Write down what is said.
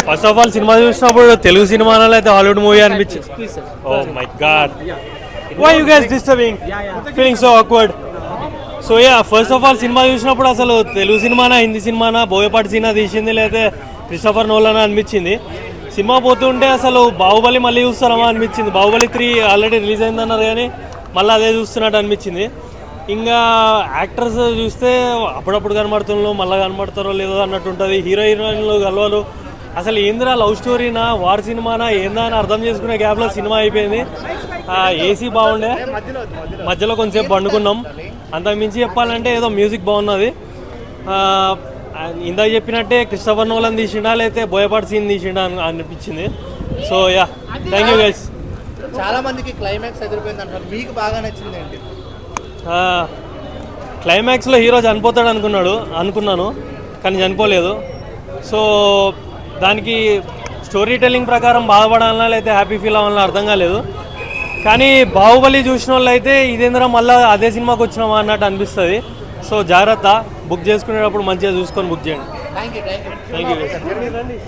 First of all cinema చూసినప్పుడు తెలుగు సినిమాలో అయితే హాలీవుడ్ మూవీ అనిపించింది. Oh my god, why you guys disturbing, feeling so awkward. So yeah, first of all cinema చూసినప్పుడు అసలు తెలుగు సినిమానా హిందీ సినిమానా బోయపాటి సినిమా తీసింది లేకపోతే క్రిస్టోఫర్ నోలన్ అనిపించింది. సినిమా పోతుంటే అసలు బాహుబలి మళ్ళీ చూస్తారమా అనిపించింది. బాహుబలి 3 ఆల్రెడీ రిలీజ్ అయిందన్నారు కానీ మళ్ళీ అదే చూస్తున్నట్టు అనిపించింది. ఇంకా యాక్టర్స్ చూస్తే అప్పుడప్పుడు కనబడుతున్నారు, మళ్ళీ కనబడతారో లేదో అన్నట్టు ఉంటుంది. హీరో హీరోయిన్లు గలవాలు అసలు ఏందిరా లవ్ స్టోరీనా వార్ సినిమానా ఏందా అని అర్థం చేసుకునే గ్యాప్లో సినిమా అయిపోయింది. ఏసీ బాగుండే, మధ్యలో కొంచెంసేపు పండుకున్నాం. అంతకుమించి చెప్పాలంటే ఏదో మ్యూజిక్ బాగున్నది. ఇందాక చెప్పినట్టే క్రిస్టోఫర్ నోలన్ తీసిండా లేకపోతే బోయపాటి సీన్ తీసిండా అనిపించింది. So yeah, thank you guys. చాలా మందికి క్లైమాక్స్ ఎదిరిపోయింది అంటారు, మీకు బాగా నచ్చింది ఏంటి? క్లైమాక్స్లో హీరో చనిపోతాడు అనుకున్నాను కానీ చనిపోలేదు. సో దానికి స్టోరీ టెల్లింగ్ ప్రకారం బాధపడాలన్నా లేకపోతే హ్యాపీ ఫీల్ అవ్వాలన్నా అర్థం కాలేదు. కానీ బాహుబలి చూసిన వాళ్ళు అయితే ఇదేంద్రా మళ్ళీ అదే సినిమాకి వచ్చినామా అన్నట్టు అనిపిస్తుంది. సో జాగ్రత్త, బుక్ చేసుకునేటప్పుడు మంచిగా చూసుకొని బుక్ చేయండి. Thank you.